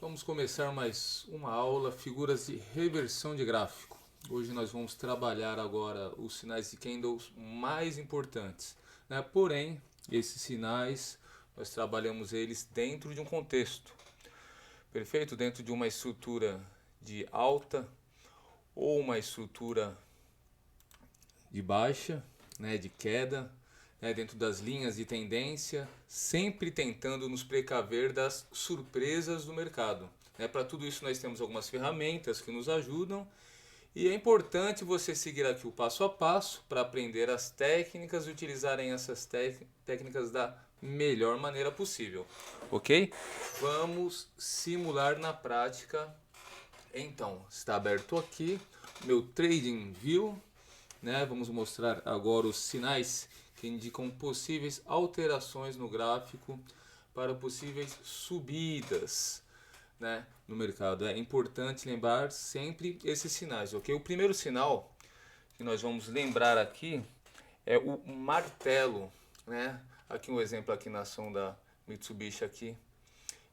Vamos começar mais uma aula, figuras de reversão de gráfico. Hoje nós vamos trabalhar agora os sinais de candles mais importantes, né? Porém, esses sinais, nós trabalhamos eles dentro de um contexto, perfeito? Dentro de uma estrutura de alta ou uma estrutura de baixa, né? De queda, né? Dentro das linhas de tendência, sempre tentando nos precaver das surpresas do mercado. Para tudo isso nós temos algumas ferramentas que nos ajudam e é importante você seguir aqui o passo a passo para aprender as técnicas e utilizarem essas técnicas da melhor maneira possível, ok? Vamos simular na prática. Então, está aberto aqui meu TradingView, né? Vamos mostrar agora os sinais que indicam possíveis alterações no gráfico para possíveis subidas, né, no mercado. É importante lembrar sempre esses sinais, ok? O primeiro sinal que nós vamos lembrar aqui é o martelo, né? Aqui um exemplo aqui na ação da Mitsubishi aqui,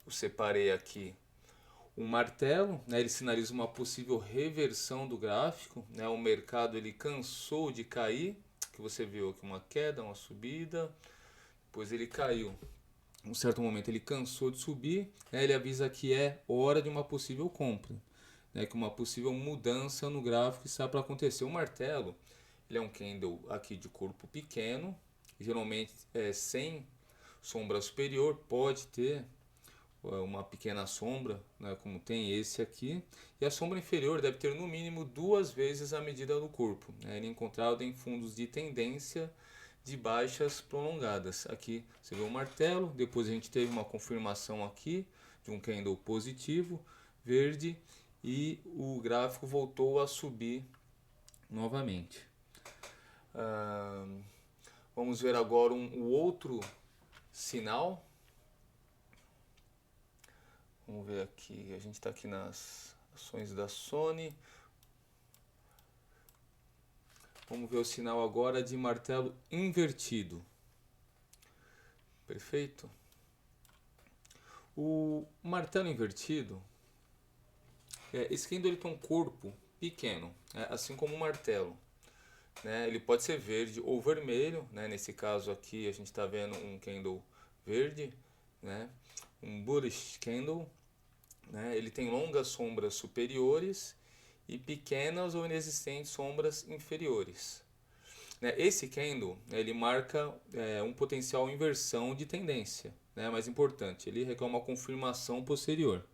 eu separei aqui um martelo, né? Ele sinaliza uma possível reversão do gráfico, né? O mercado ele cansou de cair, que você viu aqui uma queda, uma subida, depois ele caiu. Em um certo momento ele cansou de subir, né? Ele avisa que é hora de uma possível compra, né? Que uma possível mudança no gráfico está para acontecer. O martelo ele é um candle aqui de corpo pequeno, geralmente sem sombra superior, pode ter uma pequena sombra, né, como tem esse aqui, e a sombra inferior deve ter no mínimo 2 vezes a medida do corpo, né? Ele é encontrado em fundos de tendência de baixas prolongadas. Aqui você vê o martelo, depois a gente teve uma confirmação aqui de um candle positivo, verde, e o gráfico voltou a subir novamente. Vamos ver agora o outro sinal. Vamos ver aqui, a gente está aqui nas ações da Sony. Vamos ver o sinal agora de martelo invertido. Perfeito? O martelo invertido, esse candle ele tem um corpo pequeno, assim como o martelo, né? Ele pode ser verde ou vermelho, né? Nesse caso aqui a gente está vendo um candle verde, né? Um bullish candle, né? Ele tem longas sombras superiores e pequenas ou inexistentes sombras inferiores. Esse candle ele marca um potencial inversão de tendência, né? Mais importante, ele requer uma confirmação posterior.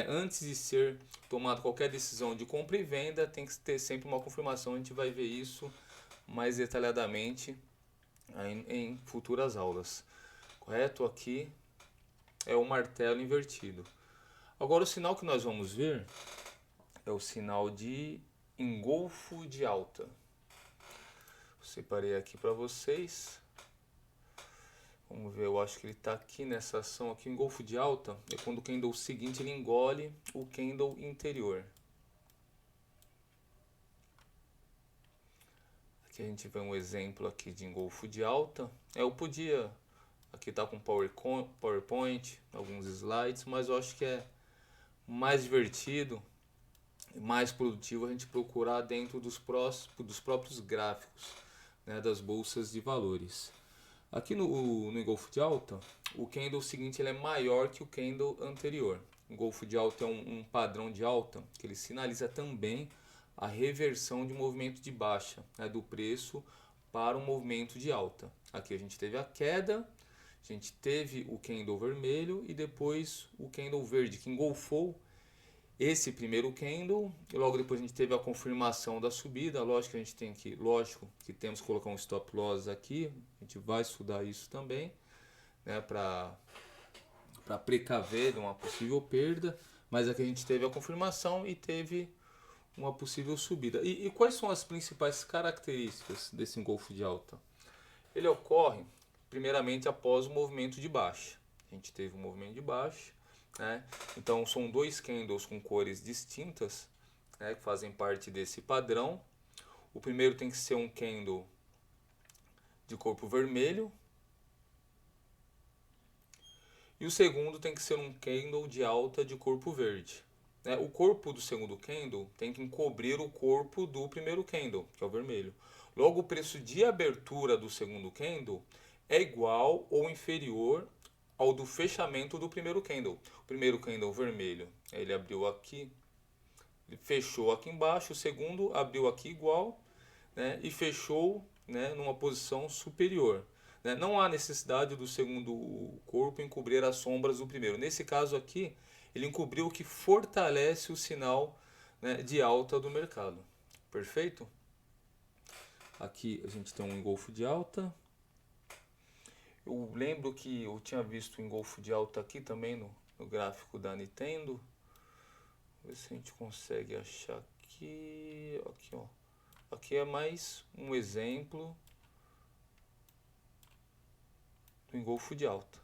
Antes de ser tomada qualquer decisão de compra e venda, tem que ter sempre uma confirmação. A gente vai ver isso mais detalhadamente em futuras aulas. Correto? Aqui é o martelo invertido. Agora o sinal que nós vamos ver é o sinal de engolfo de alta. Separei aqui para vocês. Vamos ver, eu acho que ele está aqui nessa ação aqui, o engolfo de alta é quando o candle seguinte ele engole o candle anterior. Aqui a gente vê um exemplo aqui de engolfo de alta. Eu podia aqui tá com PowerPoint, alguns slides, mas eu acho que é mais divertido e mais produtivo a gente procurar dentro dos próprios gráficos, né, das bolsas de valores. Aqui no engolfo de alta, o candle seguinte ele é maior que o candle anterior. O engolfo de alta é um padrão de alta que ele sinaliza também a reversão de movimento de baixa, né, do preço para um movimento de alta. Aqui a gente teve a queda, a gente teve o candle vermelho e depois o candle verde que engolfou esse primeiro candle, e logo depois a gente teve a confirmação da subida. Lógico que temos que colocar um stop loss aqui, a gente vai estudar isso também, né, para precaver de uma possível perda, mas aqui a gente teve a confirmação e teve uma possível subida. E quais são as principais características desse engolfo de alta? Ele ocorre primeiramente após o movimento de baixa. A gente teve um movimento de baixa, né? Então são dois candles com cores distintas, né, que fazem parte desse padrão. O primeiro tem que ser um candle de corpo vermelho E o segundo tem que ser um candle de alta de corpo verde. Né? O corpo do segundo candle tem que encobrir o corpo do primeiro candle, que é o vermelho. Logo, o preço de abertura do segundo candle é igual ou inferior ao do fechamento do primeiro candle. O primeiro candle vermelho, ele abriu aqui, ele fechou aqui embaixo, o segundo abriu aqui igual, né, e fechou, né, numa posição superior. Né? Não há necessidade do segundo corpo encobrir as sombras do primeiro. Nesse caso aqui, ele encobriu o que fortalece o sinal, né, de alta do mercado. Perfeito? Aqui a gente tem um engolfo de alta. Eu lembro que eu tinha visto o engolfo de alta aqui também no gráfico da Nintendo. Vamos ver se a gente consegue achar aqui. Aqui, ó. Aqui é mais um exemplo do engolfo de alta.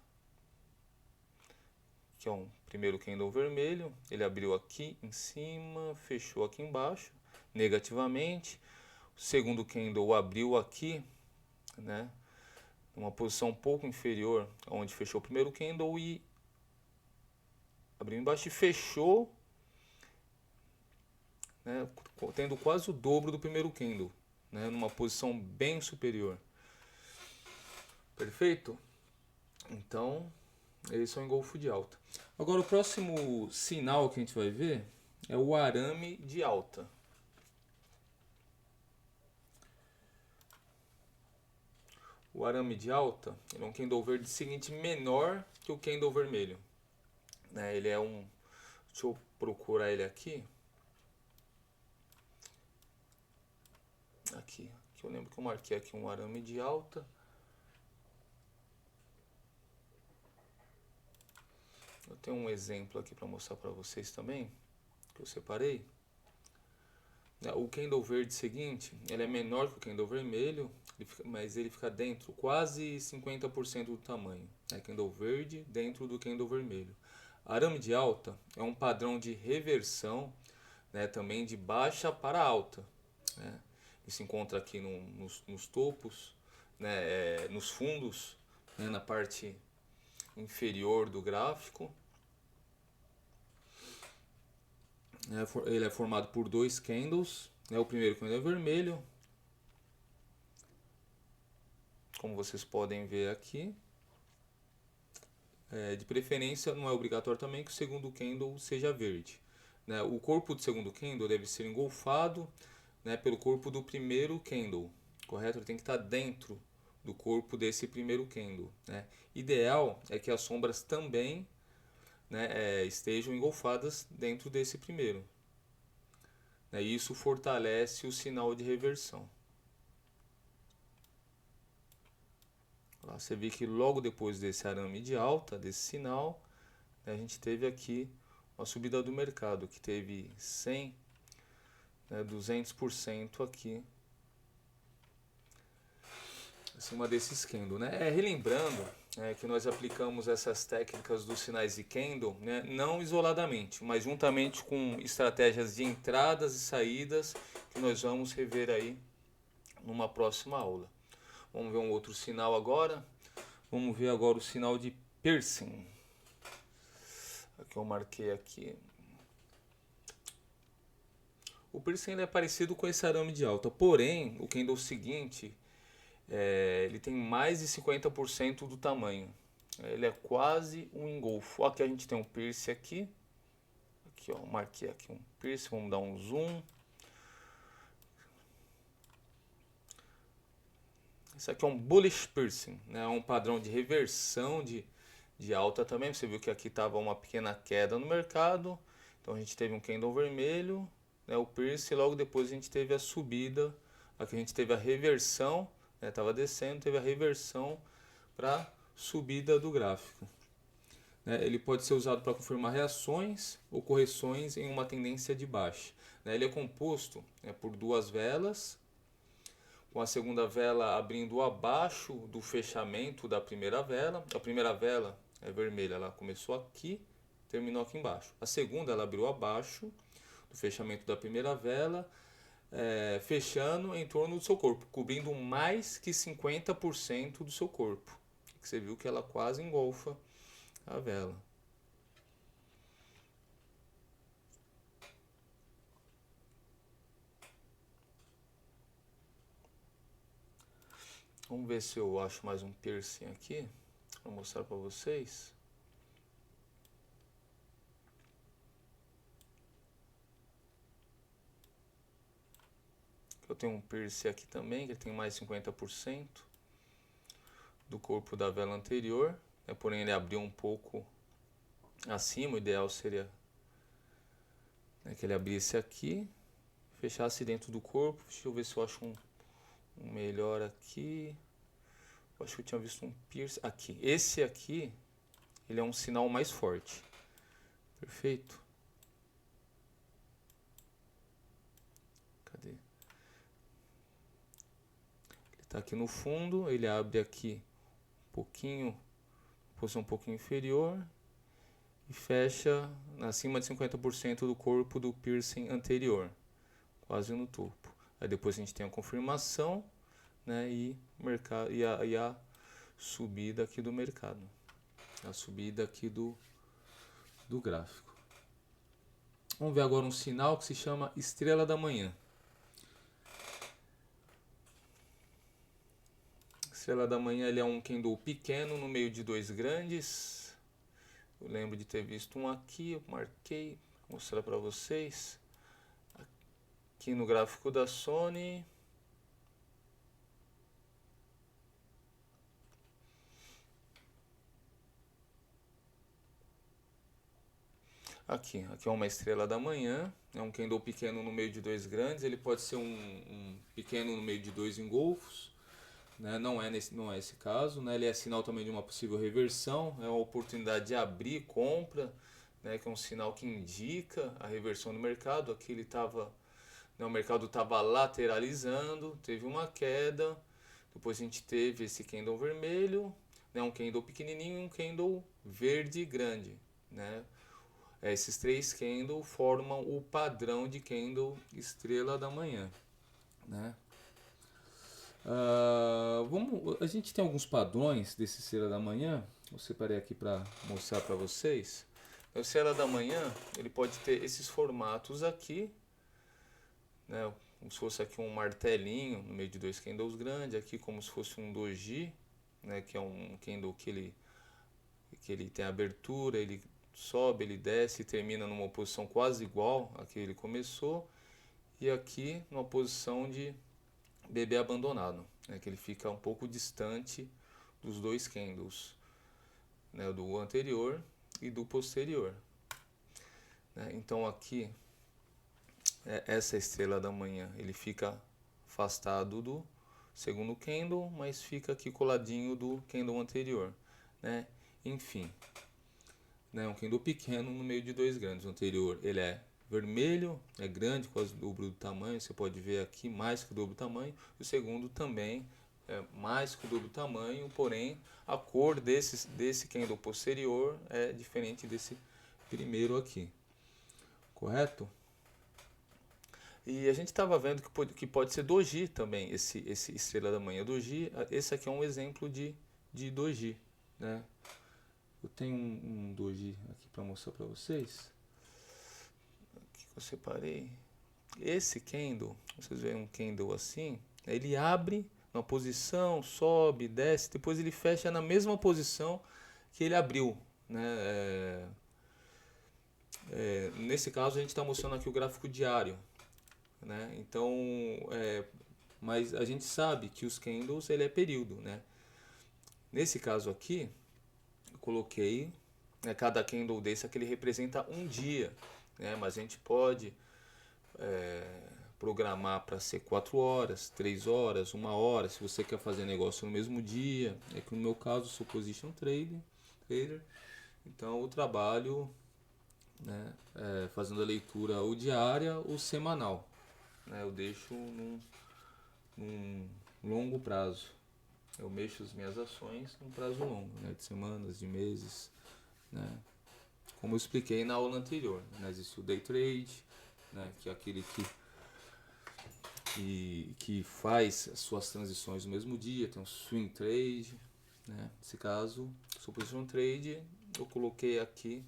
Que é um primeiro candle vermelho, ele abriu aqui em cima, fechou aqui embaixo, negativamente. O segundo candle abriu aqui, né, uma posição um pouco inferior onde fechou o primeiro candle e abriu embaixo e fechou, né, tendo quase o dobro do primeiro candle, né, numa posição bem superior. Perfeito? Então, esse é o engolfo de alta. Agora, o próximo sinal que a gente vai ver é o arame de alta. O arame de alta, ele é um candle verde seguinte menor que o candle vermelho. Né? Ele é um... Deixa eu procurar ele aqui. Aqui eu lembro que eu marquei aqui um arame de alta. Eu tenho um exemplo aqui para mostrar para vocês também, que eu separei. O candle verde seguinte, ele é menor que o candle vermelho, mas ele fica dentro, quase 50% do tamanho. Candle verde dentro do candle vermelho. Arame de alta é um padrão de reversão, né, também de baixa para alta. Né? Ele se encontra aqui nos topos, né, nos fundos, né, na parte inferior do gráfico. Ele é formado por dois candles. O primeiro candle é vermelho, como vocês podem ver aqui. De preferência, não é obrigatório também que o segundo candle seja verde. O corpo do segundo candle deve ser engolfado, né, pelo corpo do primeiro candle, correto? Ele tem que estar dentro do corpo desse primeiro candle. Né? Ideal é que as sombras também, né, estejam engolfadas dentro desse primeiro. E isso fortalece o sinal de reversão. Lá você vê que logo depois desse arame de alta, desse sinal, a gente teve aqui uma subida do mercado, que teve 100, 200% aqui, acima desses candle. Relembrando que nós aplicamos essas técnicas dos sinais de candle, não isoladamente, mas juntamente com estratégias de entradas e saídas, que nós vamos rever aí numa próxima aula. Vamos ver um outro sinal agora. Vamos ver agora o sinal de piercing. Aqui eu marquei aqui. O piercing ele é parecido com esse arame de alta, porém o candle seguinte ele tem mais de 50% do tamanho. Ele é quase um engolfo. Aqui a gente tem um piercing aqui. Aqui ó, marquei aqui um piercing, vamos dar um zoom. Isso aqui é um bullish piercing, né? Um padrão de reversão de alta também. Você viu que aqui estava uma pequena queda no mercado. Então a gente teve um candle vermelho, né? O piercing, logo depois a gente teve a subida. Aqui a gente teve a reversão. Estava descendo, teve a reversão para subida do gráfico. Ele pode ser usado para confirmar reações ou correções em uma tendência de baixa. Ele é composto por duas velas, com a segunda vela abrindo abaixo do fechamento da primeira vela. A primeira vela é vermelha, ela começou aqui, terminou aqui embaixo. A segunda ela abriu abaixo do fechamento da primeira vela, fechando em torno do seu corpo, cobrindo mais que 50% do seu corpo. Você viu que ela quase engolfa a vela. Vamos ver se eu acho mais um piercing aqui, vou mostrar para vocês. Eu tenho um piercing aqui também, que tem mais 50% do corpo da vela anterior, né? Porém ele abriu um pouco acima, o ideal seria, né, que ele abrisse aqui, fechasse dentro do corpo. Deixa eu ver se eu acho um melhor aqui. Eu acho que eu tinha visto um piercing aqui. Esse aqui, ele é um sinal mais forte. Perfeito. Cadê? Ele está aqui no fundo, ele abre aqui um pouquinho, posição um pouquinho inferior, e fecha acima de 50% do corpo do piercing anterior, quase no topo. Aí depois a gente tem a confirmação, né, e a subida aqui do mercado, a subida aqui do gráfico. Vamos ver agora um sinal que se chama Estrela da Manhã. Estrela da Manhã, ele é um candle pequeno no meio de dois grandes. Eu lembro de ter visto um aqui, eu marquei, vou mostrar para vocês. Aqui no gráfico da Sony. Aqui é uma estrela da manhã, é um candle pequeno no meio de dois grandes, ele pode ser um pequeno no meio de dois engolfos, né? Não é esse caso, né? Ele é sinal também de uma possível reversão, é uma oportunidade de abrir compra, né? Que é um sinal que indica a reversão do mercado. Aqui ele estava, né, o mercado estava lateralizando, teve uma queda, depois a gente teve esse candle vermelho, né? Um candle pequenininho e um candle verde grande, né? Esses três candles formam o padrão de candle estrela da manhã, né? A gente tem alguns padrões desse estrela da manhã. Eu separei aqui para mostrar para vocês. O estrela da manhã, ele pode ter esses formatos aqui, né? Como se fosse aqui um martelinho no meio de dois candles grandes, aqui como se fosse um doji, né? Que é um candle que ele tem abertura, ele sobe, ele desce e termina numa posição quase igual a que ele começou, e aqui numa posição de bebê abandonado, né, que ele fica um pouco distante dos dois candles, né, do anterior e do posterior, né. Então aqui, essa estrela da manhã, ele fica afastado do segundo candle, mas fica aqui coladinho do candle anterior, né. Enfim, né, um candle pequeno no meio de dois grandes. O anterior ele é vermelho, é grande, quase o dobro do tamanho, você pode ver aqui mais que o dobro do tamanho. O segundo também é mais que o dobro do tamanho, porém a cor desse candle posterior é diferente desse primeiro aqui, correto? E a gente estava vendo que pode ser doji também, esse estrela da manhã doji. Esse aqui é um exemplo de doji, né? Eu tenho um doji aqui para mostrar para vocês. Aqui que eu separei. Esse candle, vocês veem um candle assim, ele abre uma posição, sobe, desce, depois ele fecha na mesma posição que ele abriu, né? Nesse caso a gente está mostrando aqui o gráfico diário, né? Então, mas a gente sabe que os candles ele é período, né? Nesse caso aqui, eu coloquei, né, cada candle desse aqui ele representa um dia, né? Mas a gente pode programar para ser 4 horas, 3 horas, 1 hora, se você quer fazer negócio no mesmo dia. É que no meu caso sou position trader, então eu trabalho, né, fazendo a leitura ou diária ou semanal, né? Eu deixo num longo prazo. Eu mexo as minhas ações num prazo longo, né, de semanas, de meses, né? Como eu expliquei na aula anterior, né? Existe o day trade, né, que é aquele que faz as suas transições no mesmo dia. Tem um swing trade, né? Nesse caso, sou position trade, eu coloquei aqui,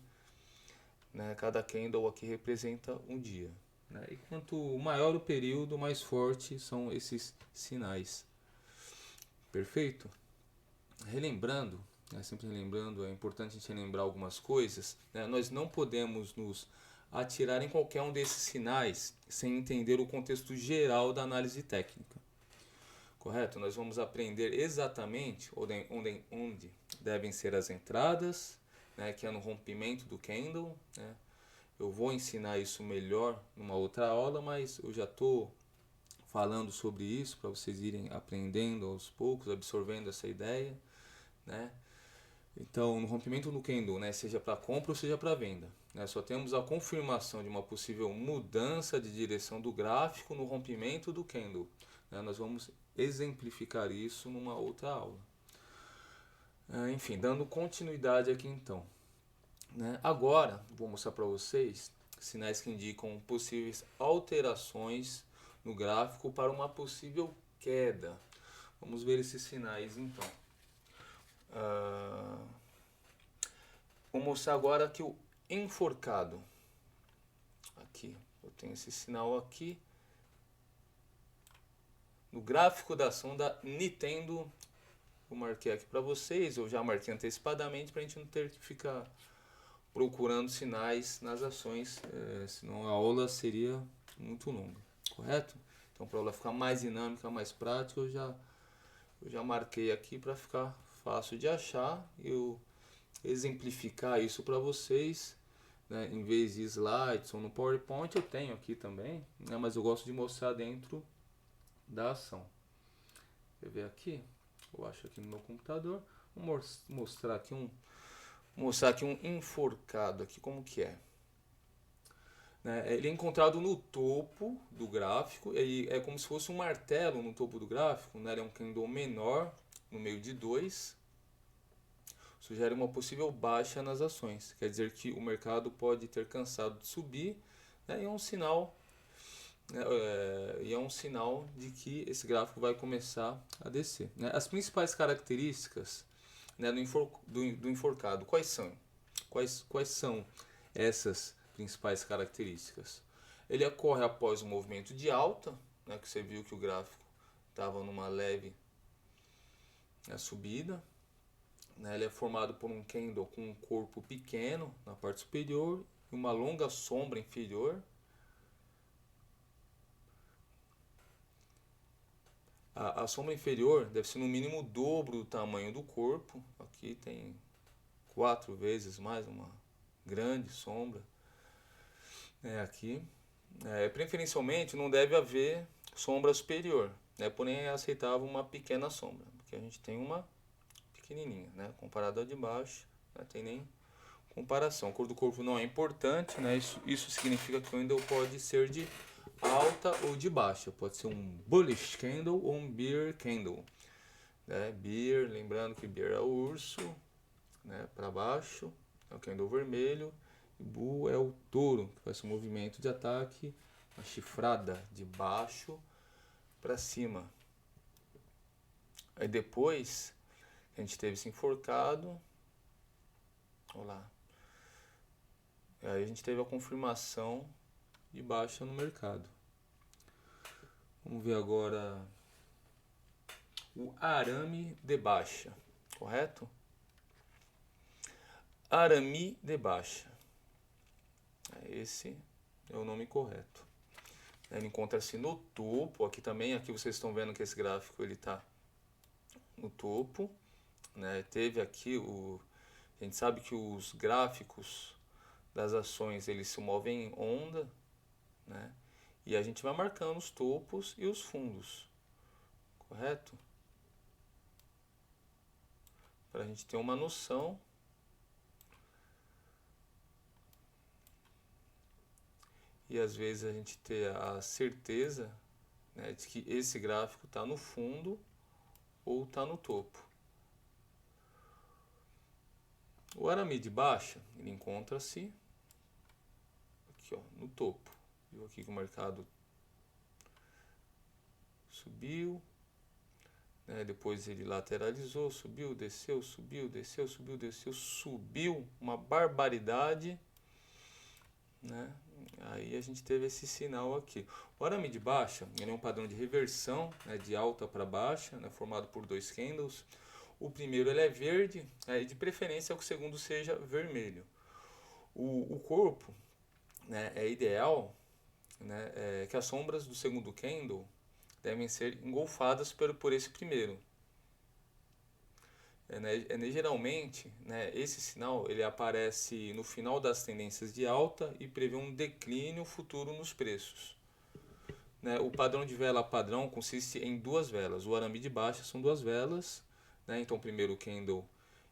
né, cada candle aqui representa um dia. Né? E quanto maior o período, mais forte são esses sinais. Perfeito? Relembrando, né, sempre relembrando, é importante a gente relembrar algumas coisas. Né? Nós não podemos nos atirar em qualquer um desses sinais sem entender o contexto geral da análise técnica. Correto? Nós vamos aprender exatamente onde devem ser as entradas, né, que é no rompimento do candle. Né? Eu vou ensinar isso melhor numa outra aula, mas eu já estou falando sobre isso para vocês irem aprendendo aos poucos, absorvendo essa ideia. Né? Então, no rompimento do candle, né, seja para compra ou seja para venda, né, só temos a confirmação de uma possível mudança de direção do gráfico no rompimento do candle. Né, nós vamos exemplificar isso numa outra aula. Enfim, dando continuidade aqui então. Né, agora, vou mostrar para vocês sinais que indicam possíveis alterações no gráfico para uma possível queda. Vamos ver esses sinais então. Vou mostrar agora aqui o enforcado. Aqui, eu tenho esse sinal aqui. No gráfico da ação da Nintendo, eu marquei aqui para vocês, eu já marquei antecipadamente para a gente não ter que ficar procurando sinais nas ações, senão a aula seria muito longa, correto? Então, para a aula ficar mais dinâmica, mais prática, eu já marquei aqui para ficar fácil de achar. Eu exemplificar isso para vocês, né, em vez de slides ou no PowerPoint, eu tenho aqui também, né, mas eu gosto de mostrar dentro da ação. Quer ver aqui? Eu acho aqui no meu computador. Vou mostrar aqui um enforcado aqui, como que é. Né, ele é encontrado no topo do gráfico, ele é como se fosse um martelo no topo do gráfico, né, ele é um candle menor no meio de 2. Sugere uma possível baixa nas ações. Quer dizer que o mercado pode ter cansado de subir, né, e é um sinal, de que esse gráfico vai começar a descer. Né. As principais características, né, do enforcado, quais são? Quais são essas principais características? Ele ocorre após um movimento de alta, né, que você viu que o gráfico estava numa leve, né, subida. Ele é formado por um candle com um corpo pequeno na parte superior e uma longa sombra inferior. A sombra inferior deve ser no mínimo o dobro do tamanho do corpo. Aqui tem 4 vezes mais uma grande sombra. Aqui. Preferencialmente não deve haver sombra superior, porém é aceitável uma pequena sombra, porque a gente tem uma pequenininha, né? Comparado a de baixo, não tem nem comparação. A cor do corpo não é importante, né? Isso significa que o candle pode ser de alta ou de baixa. Pode ser um bullish candle ou um bear candle. Né? Bear, lembrando que bear é o urso, né? Para baixo é o candle vermelho. E bull é o touro, que faz um movimento de ataque, uma chifrada de baixo para cima. Aí depois a gente teve esse enforcado. Olha lá. Aí a gente teve a confirmação de baixa no mercado. Vamos ver agora o arame de baixa, correto? Arame de baixa. Esse é o nome correto. Ele encontra-se no topo. Aqui vocês estão vendo que esse gráfico ele está no topo. Né? Teve aqui a gente sabe que os gráficos das ações eles se movem em onda, né? E a gente vai marcando os topos e os fundos, correto? Para a gente ter uma noção. E às vezes a gente ter a certeza, né, de que esse gráfico está no fundo ou está no topo. O arame de baixa, ele encontra-se aqui, ó, no topo. Viu aqui que o mercado subiu, né? Depois ele lateralizou, subiu, desceu, subiu, desceu, subiu, desceu, subiu, uma barbaridade, né? Aí a gente teve esse sinal aqui. O arame de baixa, ele é um padrão de reversão, né, de alta para baixa, né, formado por dois candles. O primeiro ele é verde, e de preferência que o segundo seja vermelho. O corpo, né, é ideal, né, que as sombras do segundo candle devem ser engolfadas por esse primeiro. Geralmente, né, esse sinal ele aparece no final das tendências de alta e prevê um declínio futuro nos preços. Né, o padrão de vela padrão consiste em duas velas. O arame de baixa são duas velas. Né, então, o primeiro candle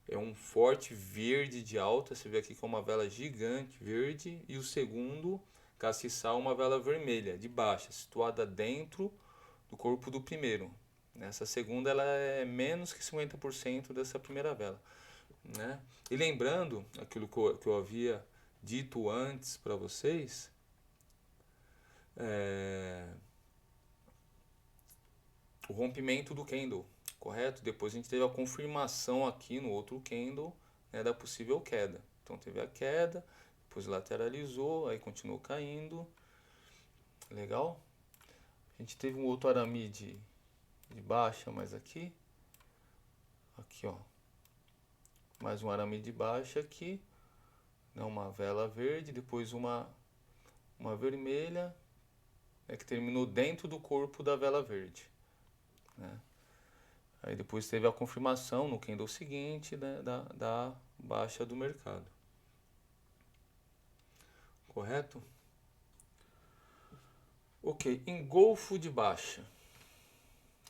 é um forte verde de alta. Você vê aqui que é uma vela gigante verde. E o segundo, castiçal, uma vela vermelha de baixa, situada dentro do corpo do primeiro. Essa segunda ela é menos que 50% dessa primeira vela. Né? E lembrando aquilo que eu havia dito antes para vocês, o rompimento do candle, correto? Depois a gente teve a confirmação aqui no outro candle, né, da possível queda. Então teve a queda, depois lateralizou, aí continuou caindo. Legal? A gente teve um outro arame de baixa, mas aqui, ó, mais um arame de baixa aqui, né, uma vela verde, depois uma vermelha, né, que terminou dentro do corpo da vela verde. Né? Aí depois teve a confirmação no candle seguinte, né, da baixa do mercado. Correto? Ok, engolfo de baixa.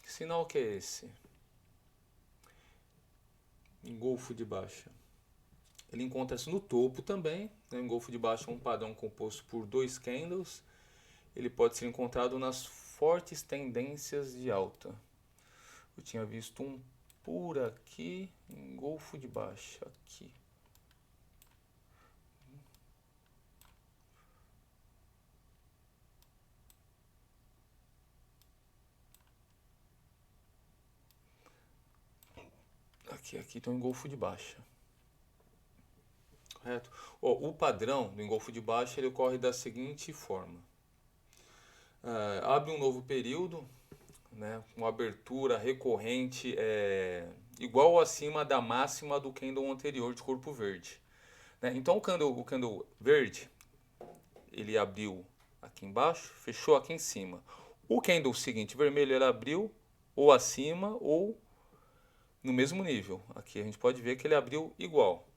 Que sinal que é esse? Engolfo de baixa. Ele encontra-se no topo também. Né? O engolfo de baixa é um padrão composto por dois candles. Ele pode ser encontrado nas fortes tendências de alta. Eu tinha visto um por aqui, engolfo de baixa aqui. Aqui tem um engolfo de baixa. Correto? O padrão do engolfo de baixa ele ocorre da seguinte forma. Abre um novo período, né, com abertura recorrente igual ou acima da máxima do candle anterior de corpo verde. Né? Então o candle verde ele abriu aqui embaixo, fechou aqui em cima. O candle seguinte vermelho ele abriu ou acima ou no mesmo nível. Aqui a gente pode ver que ele abriu igual,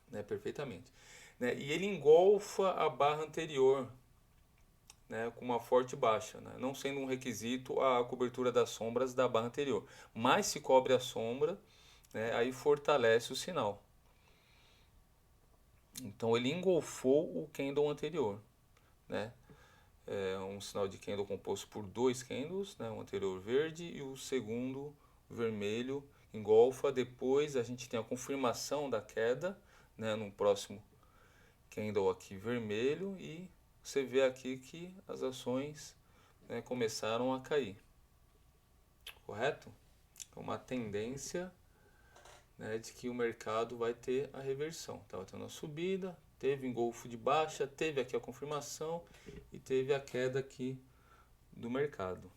né, perfeitamente. Né? E ele engolfa a barra anterior, né, com uma forte baixa, né? Não sendo um requisito a cobertura das sombras da barra anterior. Mas se cobre a sombra, né, aí fortalece o sinal. Então ele engolfou o candle anterior. Né? É um sinal de candle composto por dois candles, né, o anterior verde e o segundo vermelho engolfa. Depois a gente tem a confirmação da queda, né, no próximo candle aqui vermelho, e você vê aqui que as ações, né, começaram a cair. Correto? É uma tendência, né, de que o mercado vai ter a reversão. Estava tendo a subida, teve engolfo de baixa, teve aqui a confirmação e teve a queda aqui do mercado.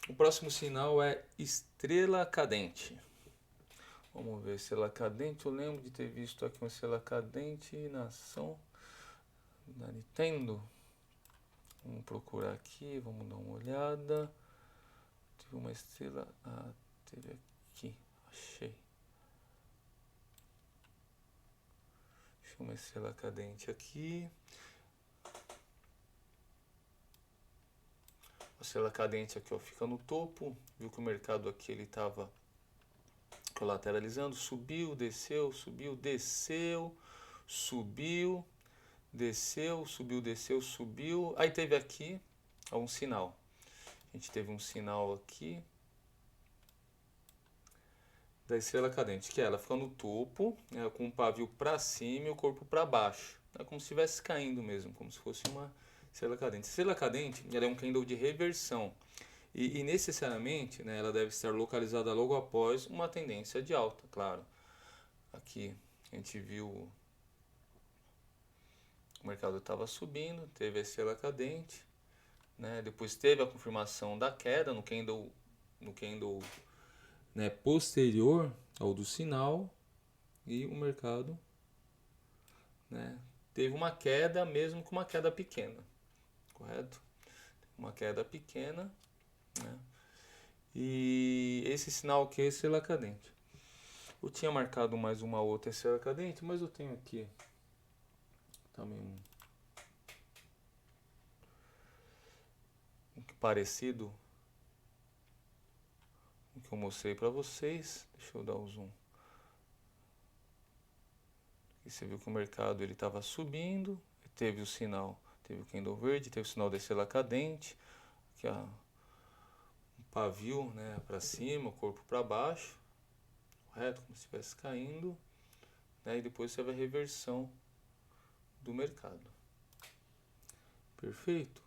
O próximo sinal é estrela cadente. Vamos ver, estrela cadente. Eu lembro de ter visto aqui uma estrela cadente na ação da Nintendo. Vamos procurar aqui, vamos dar uma olhada. Teve uma estrela. Teve aqui, achei. Deixa uma estrela cadente aqui. A estrela cadente aqui, ó, fica no topo. Viu que o mercado aqui ele estava lateralizando, subiu, desceu, subiu, desceu, subiu, desceu, subiu, desceu, subiu. Aí teve aqui um sinal. A gente teve um sinal aqui da estrela cadente, que ela fica no topo, né, com o pavio para cima e o corpo para baixo. É como se estivesse caindo mesmo, como se fosse uma estrela cadente. A estrela cadente ela é um candle de reversão. E necessariamente, né, ela deve estar localizada logo após uma tendência de alta, claro. Aqui a gente viu o mercado estava subindo, teve a estrela cadente, né, depois teve a confirmação da queda no candle, né, posterior ao do sinal, e o mercado, né, teve uma queda, mesmo com uma queda pequena, correto? Uma queda pequena, né? E esse sinal aqui é estrela cadente. Eu tinha marcado mais uma outra estrela cadente, mas eu tenho aqui também um parecido com o que eu mostrei para vocês. Deixa eu dar o zoom. E você viu que o mercado ele estava subindo, teve o sinal, teve o candle verde, teve o sinal da estrela cadente, que é um pavio, né, para cima, o corpo para baixo, correto? Como se estivesse caindo, né, e depois teve a reversão do mercado. Perfeito?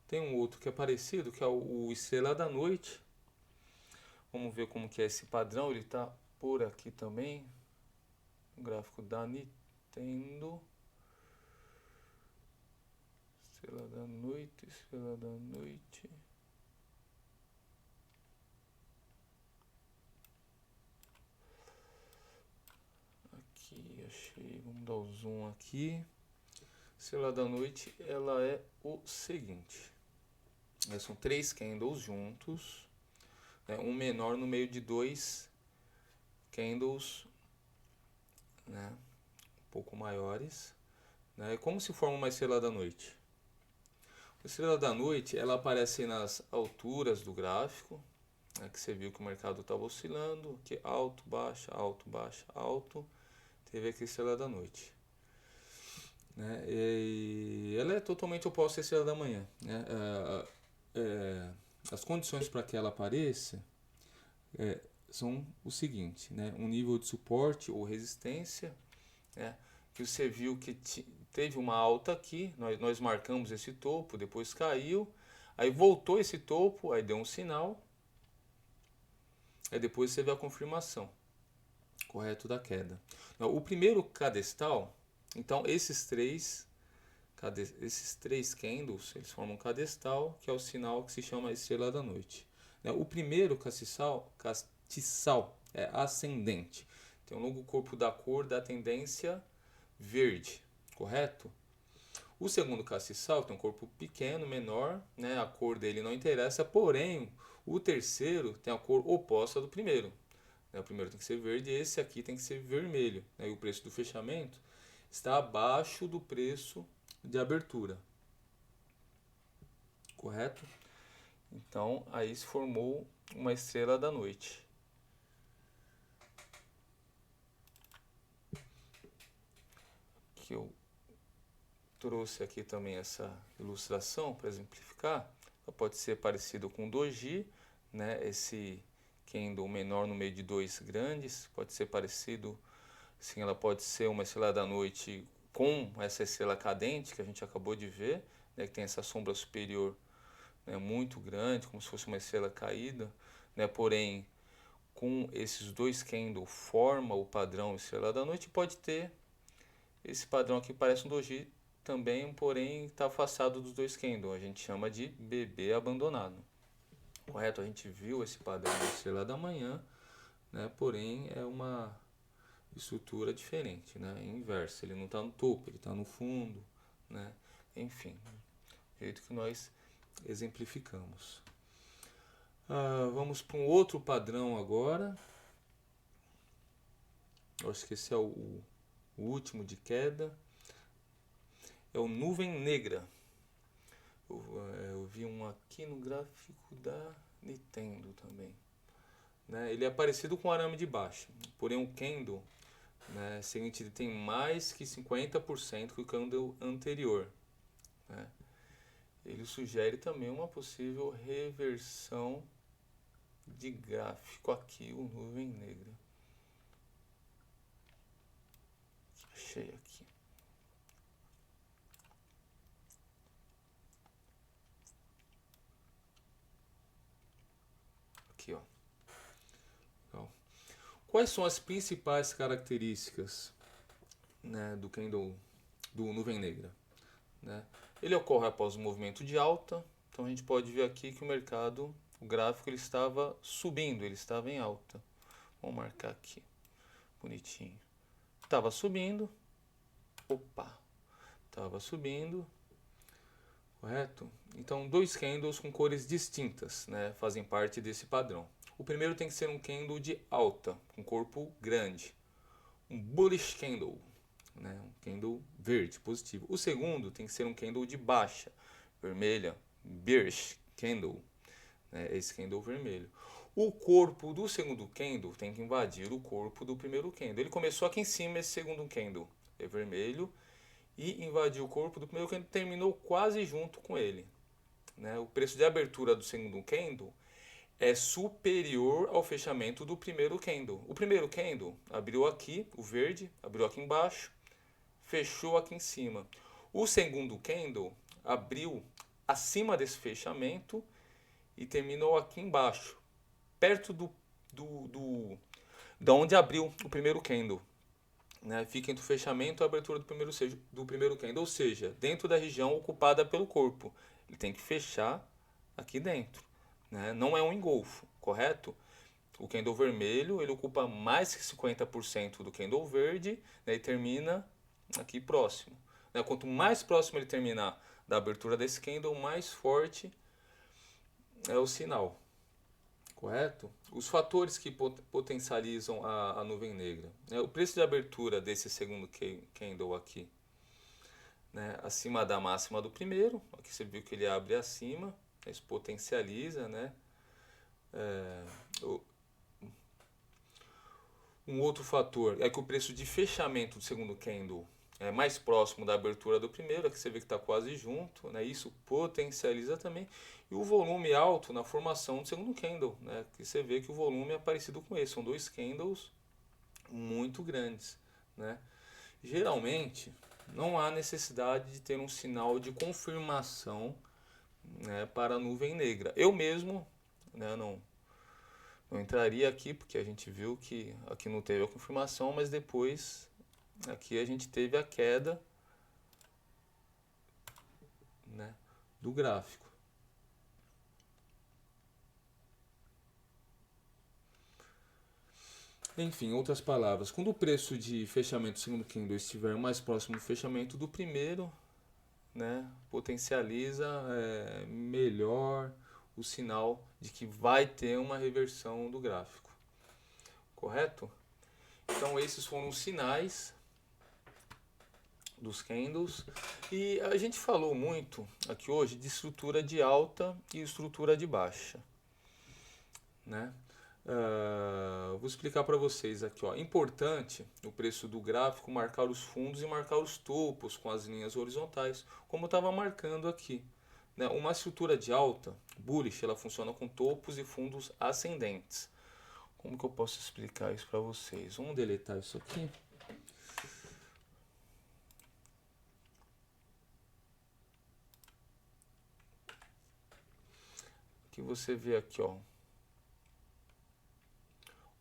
Tem um outro que é parecido, que é o estrela da noite. Vamos ver como que é esse padrão, ele está por aqui também. O gráfico da Nintendo. Estrela da noite, estrela da noite. Aqui, achei. Vamos dar o zoom aqui. Estrela da noite, ela é o seguinte. São 3 candles juntos, né, um menor no meio de 2 candles, né, um pouco maiores, né, como se forma uma estrela da noite. A estrela da noite, ela aparece nas alturas do gráfico, né, que você viu que o mercado estava oscilando, que alto, baixa, alto, baixa, alto, teve aqui a estrela da noite. Né, e ela é totalmente oposta à estrela da manhã. Né, as condições para que ela apareça são o seguinte, né, um nível de suporte ou resistência, né, que você viu que teve uma alta aqui, nós marcamos esse topo, depois caiu, aí voltou esse topo, aí deu um sinal, aí depois você vê a confirmação, correto, da queda. O primeiro cadestal, então esses três candles, eles formam um cadestal, que é o sinal que se chama estrela da noite. O primeiro castiçal é ascendente, tem um longo corpo da cor da tendência verde, correto? O segundo castiçal tem um corpo pequeno, menor, né? A cor dele não interessa, porém o terceiro tem a cor oposta do primeiro. O primeiro tem que ser verde, esse aqui tem que ser vermelho. E o preço do fechamento está abaixo do preço de abertura, correto? Então aí se formou uma estrela da noite. Que eu trouxe aqui também essa ilustração para exemplificar. Ela pode ser parecido com doji, né? Esse candle menor no meio de 2 grandes, pode ser parecido, sim, ela pode ser uma estrela da noite com essa estrela cadente que a gente acabou de ver, né? Que tem essa sombra superior, né, muito grande, como se fosse uma estrela caída, né? Porém, com esses 2 candles forma o padrão estrela da noite, pode ter esse padrão aqui parece um doji também, porém está afastado dos 2 candles. A gente chama de bebê abandonado. Correto? A gente viu esse padrão da estrela da manhã, né? Porém é uma estrutura diferente, né? É inversa. Ele não está no topo, ele está no fundo, né? Enfim, do jeito que nós exemplificamos. Vamos para um outro padrão agora. Eu acho que esse é o último de queda. É o nuvem negra. Eu vi um aqui no gráfico da Nintendo também. Né? Ele é parecido com o arame de baixo, porém o candle, né, seguinte, ele tem mais que 50% que o candle anterior. Né? Ele sugere também uma possível reversão de gráfico aqui, o nuvem negra. Achei aqui. aqui, ó. Então, quais são as principais características, né, do candle do nuvem negra, né? Ele ocorre após o movimento de alta. Então a gente pode ver aqui que o mercado, o gráfico, ele estava subindo, ele estava em alta. Vamos marcar aqui, bonitinho. Estava subindo, opa, estava subindo, correto? Então dois candles com cores distintas, né, fazem parte desse padrão. O primeiro tem que ser um candle de alta, com corpo grande, um bullish candle, né, um candle verde, positivo. O segundo tem que ser um candle de baixa, vermelha, bearish candle, né, esse candle vermelho. O corpo do segundo candle tem que invadir o corpo do primeiro candle. Ele começou aqui em cima, esse segundo candle é vermelho, e invadiu o corpo do primeiro candle, terminou quase junto com ele, né? O preço de abertura do segundo candle é superior ao fechamento do primeiro candle. O primeiro candle abriu aqui, o verde, abriu aqui embaixo, fechou aqui em cima. O segundo candle abriu acima desse fechamento e terminou aqui embaixo, perto da onde abriu o primeiro candle, né? Fica entre o fechamento e a abertura do primeiro candle, ou seja, dentro da região ocupada pelo corpo. Ele tem que fechar aqui dentro, né? Não é um engolfo, correto? O candle vermelho ele ocupa mais que 50% do candle verde, né, e termina aqui próximo, né? Quanto mais próximo ele terminar da abertura desse candle, mais forte é o sinal. Correto? Os fatores que potencializam a nuvem negra, né? O preço de abertura desse segundo candle aqui, né, acima da máxima do primeiro. Aqui você viu que ele abre acima, isso potencializa, né? Um outro fator é que o preço de fechamento do segundo candle é mais próximo da abertura do primeiro. Aqui você vê que está quase junto, né? Isso potencializa também. E o volume alto na formação do segundo candle, né? Que você vê que o volume é parecido com esse. São dois candles muito grandes, né? Geralmente não há necessidade de ter um sinal de confirmação, né, para a nuvem negra. Eu mesmo, né, não entraria aqui porque a gente viu que aqui não teve a confirmação, mas depois aqui a gente teve a queda, né, do gráfico. Enfim, em outras palavras, quando o preço de fechamento do segundo candle estiver mais próximo do fechamento do primeiro, né, potencializa melhor o sinal de que vai ter uma reversão do gráfico. Correto? Então esses foram os sinais dos candles. E a gente falou muito aqui hoje de estrutura de alta e estrutura de baixa, né? Vou explicar para vocês aqui, ó. Importante no preço do gráfico marcar os fundos e marcar os topos com as linhas horizontais, como eu estava marcando aqui, né? Uma estrutura de alta, bullish, ela funciona com topos e fundos ascendentes. Como que eu posso explicar isso para vocês? Vamos deletar isso aqui. Aqui você vê aqui, ó.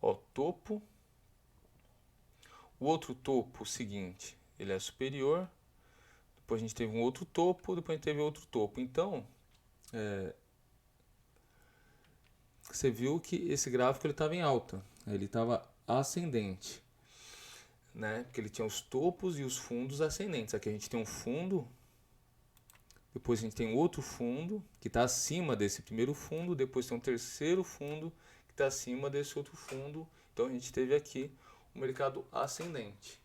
Ó, topo. O outro topo, o seguinte, ele é superior. Depois a gente teve um outro topo, depois a gente teve outro topo. Então, você viu que esse gráfico ele estava em alta, ele estava ascendente, né? Porque ele tinha os topos e os fundos ascendentes. Aqui a gente tem um fundo, depois a gente tem outro fundo que está acima desse primeiro fundo, depois tem um terceiro fundo que está acima desse outro fundo. Então a gente teve aqui um mercado ascendente.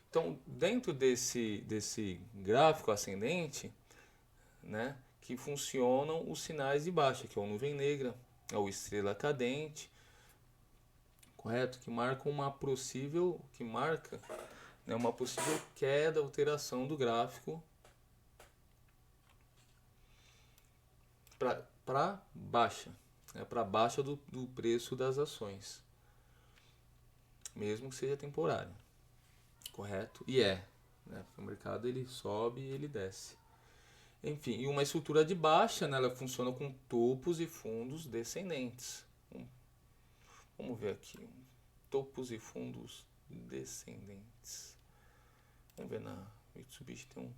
Então dentro desse gráfico ascendente, né, que funcionam os sinais de baixa, que é o nuvem negra, é o estrela cadente, correto? Que marca uma possível queda, alteração do gráfico para baixa, né, para baixa do preço das ações, mesmo que seja temporário, correto? E né, porque o mercado ele sobe e ele desce. Enfim, e uma estrutura de baixa, né, ela funciona com topos e fundos descendentes, Vamos ver aqui, topos e fundos descendentes. Vamos ver na Mitsubishi tem um.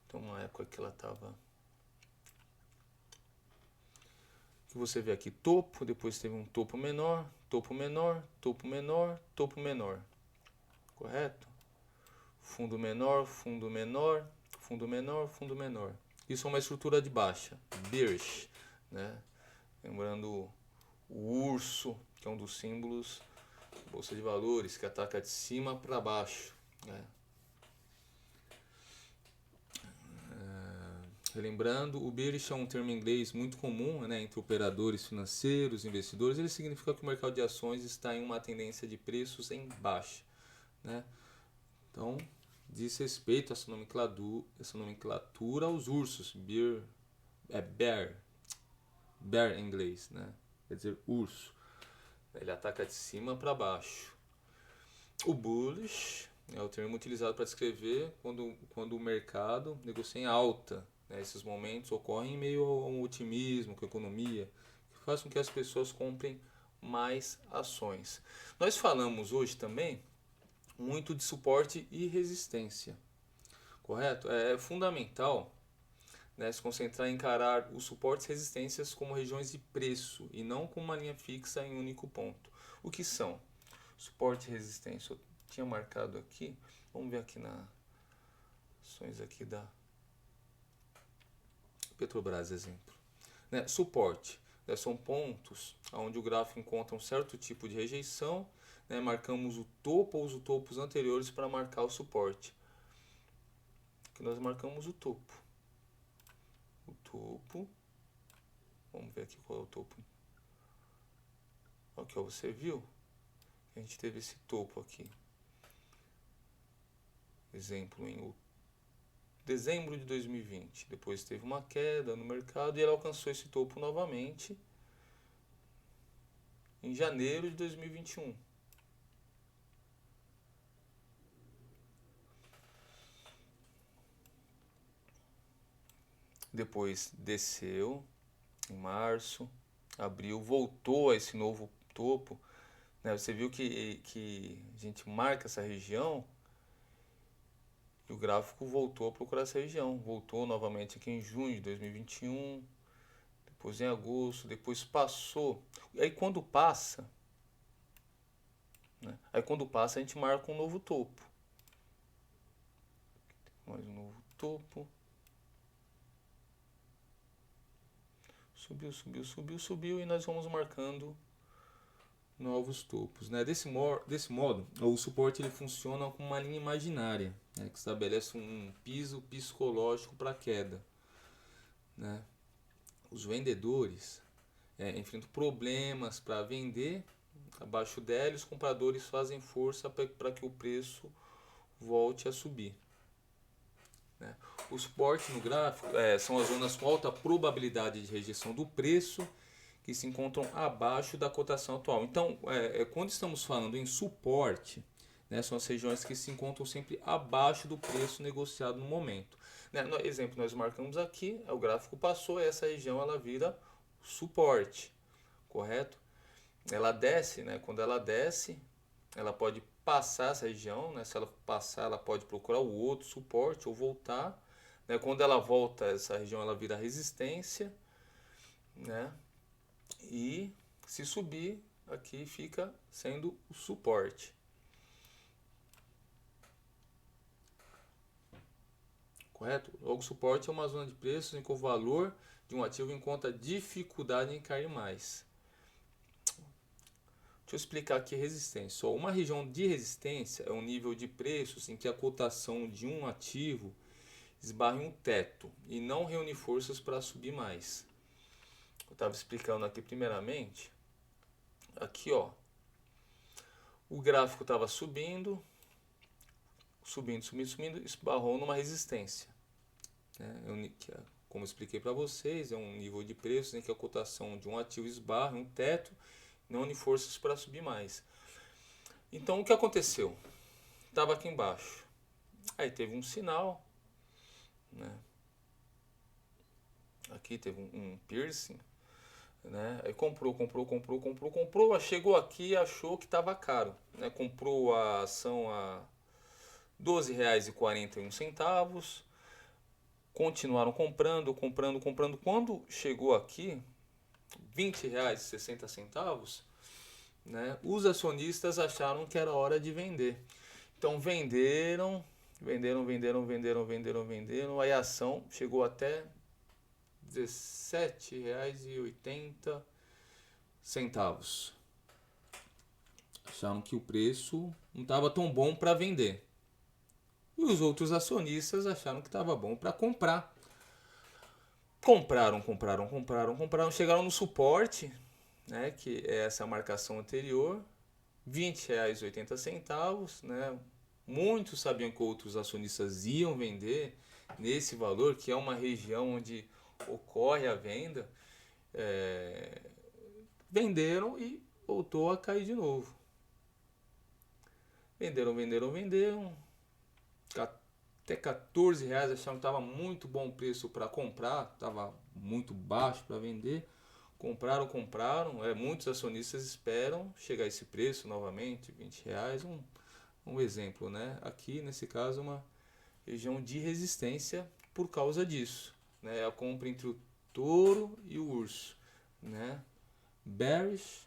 Tem uma época que ela estava. Que você vê aqui topo, depois teve um topo menor, topo menor, topo menor, topo menor. Correto? Fundo menor, fundo menor, fundo menor, fundo menor. Isso é uma estrutura de baixa, bearish, né? Lembrando o urso, que é um dos símbolos da bolsa de valores, que ataca de cima para baixo, né? Relembrando, o bearish é um termo em inglês muito comum, né, entre operadores financeiros, investidores. Ele significa que o mercado de ações está em uma tendência de preços em baixa, né? Então, diz respeito a essa nomenclatura aos ursos. Bear em inglês, né? Quer dizer urso. Ele ataca de cima para baixo. O bullish é o termo utilizado para descrever quando o mercado negocia em alta, né? Esses momentos ocorrem em meio a um otimismo com a economia, que faz com que as pessoas comprem mais ações. Nós falamos hoje também muito de suporte e resistência, correto? É fundamental, né, se concentrar em encarar os suportes e resistências como regiões de preço e não como uma linha fixa em um único ponto. O que são? Suporte e resistência. Eu tinha marcado aqui. Vamos ver aqui nas ações aqui da Petrobras, exemplo. Né? Suporte, né, são pontos onde o gráfico encontra um certo tipo de rejeição. Né? Marcamos o topo ou os topos anteriores para marcar o suporte. Aqui nós marcamos o topo. O topo. Vamos ver aqui qual é o topo. Aqui, ó, você viu? A gente teve esse topo aqui. Exemplo, em dezembro de 2020. Depois teve uma queda no mercado e ele alcançou esse topo novamente em janeiro de 2021. Depois desceu em março, abril, voltou a esse novo topo. Né? Você viu que a gente marca essa região e o gráfico voltou a procurar essa região. Voltou novamente aqui em junho de 2021, depois em agosto, depois passou. E aí quando passa, né? Aí quando passa a gente marca um novo topo. Mais um novo topo. Subiu, subiu, subiu, subiu e nós vamos marcando novos topos, né? Desse modo, o suporte ele funciona como uma linha imaginária, né? Que estabelece um piso psicológico para a queda, né? Os vendedores enfrentam problemas para vender abaixo dela e os compradores fazem força para que o preço volte a subir, né? O suporte no gráfico são as zonas com alta probabilidade de rejeição do preço que se encontram abaixo da cotação atual. Então, quando estamos falando em suporte, né, são as regiões que se encontram sempre abaixo do preço negociado no momento. Né, no exemplo, nós marcamos aqui, o gráfico passou, essa região ela vira suporte, correto? Ela desce, né, quando ela desce, ela pode passar essa região, né, se ela passar, ela pode procurar o outro suporte ou voltar. Né, quando ela volta, essa região ela vira resistência, né? E se subir, aqui fica sendo o suporte. Correto? Logo, o suporte é uma zona de preços em que o valor de um ativo encontra dificuldade em cair mais. Deixa eu explicar aqui resistência. Só uma região de resistência é um nível de preços em que a cotação de um ativo esbarra em um teto e não reúne forças para subir mais. Eu estava explicando aqui primeiramente. Aqui, ó, o gráfico estava subindo, subindo, esbarrou numa resistência, né? Como eu expliquei para vocês, é um nível de preços em que a cotação de um ativo esbarra em um teto, não une forças para subir mais. Então, o que aconteceu? Estava aqui embaixo. Aí teve um sinal, né? aqui teve um piercing, né? Aí comprou, chegou aqui e achou que estava caro, né? Comprou a ação a R$ 12,41, continuaram comprando. Quando chegou aqui, R$ 20,60, né? Os acionistas acharam que era hora de vender. Então venderam. Aí a ação chegou até R$ 17,80. Acharam que o preço não estava tão bom para vender. E os outros acionistas acharam que estava bom para comprar. Compraram. Chegaram no suporte, né, que é essa marcação anterior, R$ 20,80, né? Muitos sabiam que outros acionistas iam vender nesse valor, que é uma região onde ocorre a venda. Venderam e voltou a cair de novo. Venderam. Até R$ 14 acharam que estava muito bom preço para comprar, estava muito baixo para vender. Compraram. Muitos acionistas esperam chegar a esse preço novamente, R$ 20. Um exemplo, né? Aqui nesse caso uma região de resistência por causa disso, né? A compra entre o touro e o urso, né? Bearish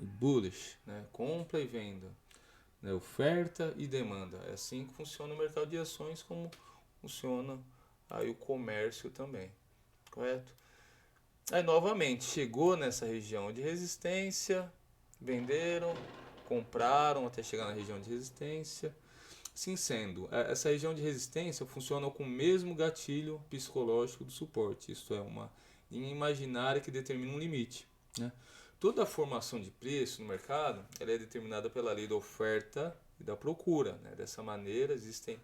e bullish, né? Compra e venda, né? Oferta e demanda. É assim que funciona o mercado de ações, como funciona aí o comércio também, correto? Aí novamente chegou nessa região de resistência, venderam, compraram até chegar na região de resistência. Assim sendo, essa região de resistência funciona com o mesmo gatilho psicológico do suporte. Isto é, uma linha imaginária que determina um limite, né? Toda a formação de preço no mercado ela é determinada pela lei da oferta e da procura, né? Dessa maneira, existem,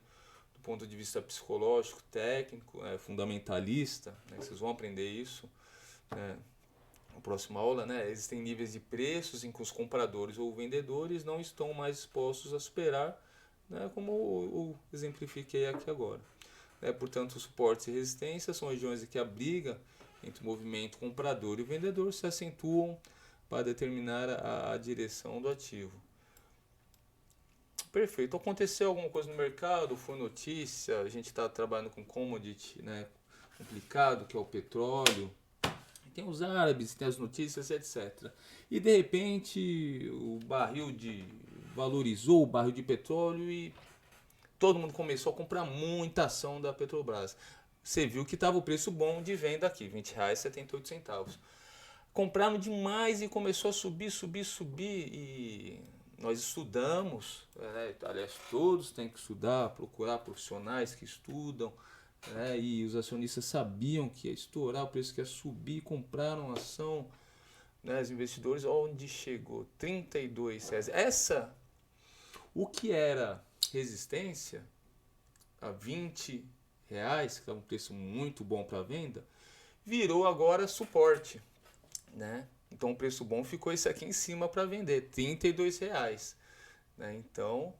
do ponto de vista psicológico, técnico, fundamentalista, né? Vocês vão aprender isso, né, na próxima aula, né? Existem níveis de preços em que os compradores ou vendedores não estão mais expostos a superar, né, como eu exemplifiquei aqui agora. Portanto, os suportes e resistências são regiões em que a briga entre o movimento comprador e o vendedor se acentuam para determinar a direção do ativo. Perfeito. Aconteceu alguma coisa no mercado, foi notícia, a gente está trabalhando com commodity, né, complicado, que é o petróleo. Tem os árabes, tem as notícias, etc. E de repente valorizou o barril de petróleo e todo mundo começou a comprar muita ação da Petrobras. Você viu que estava o preço bom de venda aqui, R$ 20,78. Compraram demais e começou a subir. E nós estudamos, né? Aliás, todos têm que estudar, procurar profissionais que estudam, né? E os acionistas sabiam que ia estourar, o preço que ia subir, compraram ação, né? Os investidores, onde chegou? R$ 32. O que era resistência a R$ 20, que é um preço muito bom para venda, virou agora suporte, né? Então o preço bom ficou esse aqui em cima para vender, R$ 32, né? Então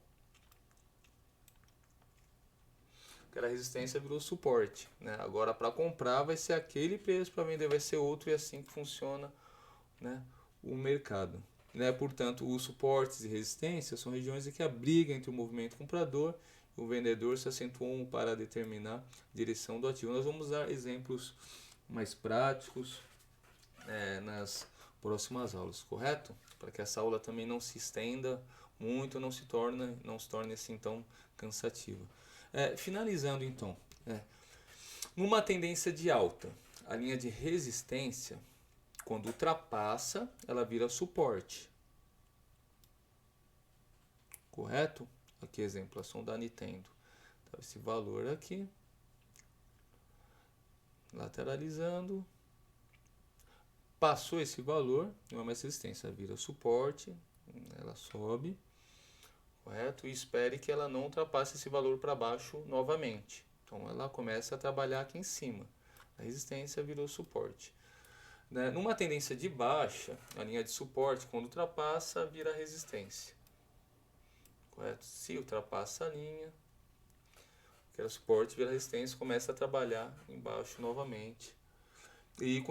aquela resistência virou suporte, né? Agora para comprar vai ser aquele preço, para vender vai ser outro, e é assim que funciona, né, o mercado, né? Portanto, os suportes e resistências são regiões em que a briga entre o movimento comprador e o vendedor se acentuam para determinar a direção do ativo. Nós vamos dar exemplos mais práticos nas próximas aulas, correto? Para que essa aula também não se estenda muito, não se torne assim tão cansativa. Finalizando então, numa tendência de alta, a linha de resistência, quando ultrapassa, ela vira suporte. Correto? Aqui exemplo, ação da Nintendo. Então, esse valor aqui, lateralizando, passou esse valor, não é mais resistência, vira suporte, ela sobe, correto? E espere que ela não ultrapasse esse valor para baixo novamente. Então ela começa a trabalhar aqui em cima. A resistência virou suporte. Numa tendência de baixa, a linha de suporte, quando ultrapassa, vira resistência. Correto? Se ultrapassa a linha, que era suporte, vira resistência, começa a trabalhar embaixo novamente. E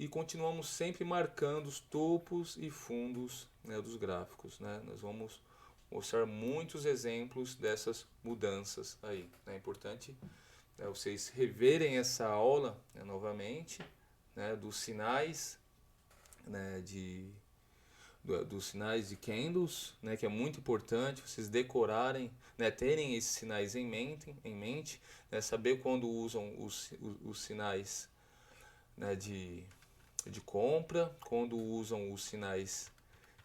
continuamos sempre marcando os topos e fundos, né, dos gráficos, né? Nós vamos mostrar muitos exemplos dessas mudanças aí. É importante, né, vocês reverem essa aula, né, novamente, né, dos sinais, né, dos sinais de candles, né, que é muito importante vocês decorarem, né, terem esses sinais em mente, né, saber quando usam os sinais, né, de compra, quando usam os sinais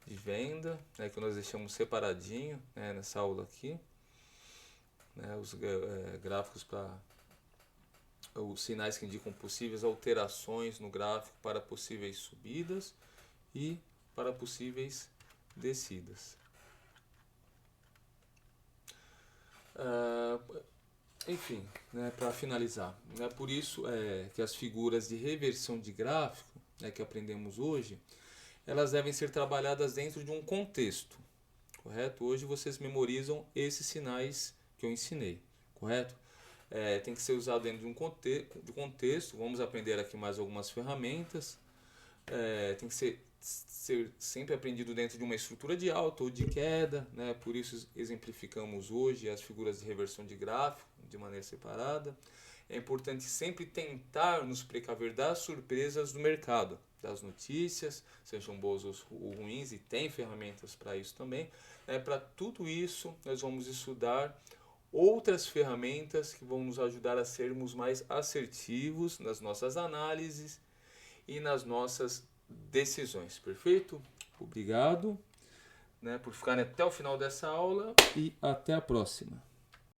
de venda, né, que nós deixamos separadinho, né, nessa aula aqui, né, os gráficos para os sinais que indicam possíveis alterações no gráfico para possíveis subidas e para possíveis descidas. Enfim, né, para finalizar, né, por isso que as figuras de reversão de gráfico, né, que aprendemos hoje, elas devem ser trabalhadas dentro de um contexto, correto? Hoje vocês memorizam esses sinais que eu ensinei, correto? Tem que ser usado dentro de um contexto. Vamos aprender aqui mais algumas ferramentas. Tem que ser sempre aprendido dentro de uma estrutura de alta ou de queda, né? Por isso exemplificamos hoje as figuras de reversão de gráfico de maneira separada. É importante sempre tentar nos precaver das surpresas do mercado, das notícias, sejam boas ou ruins, e tem ferramentas para isso também. Para tudo isso, nós vamos estudar outras ferramentas que vão nos ajudar a sermos mais assertivos nas nossas análises e nas nossas decisões. Perfeito? Obrigado, né, por ficarem até o final dessa aula e até a próxima.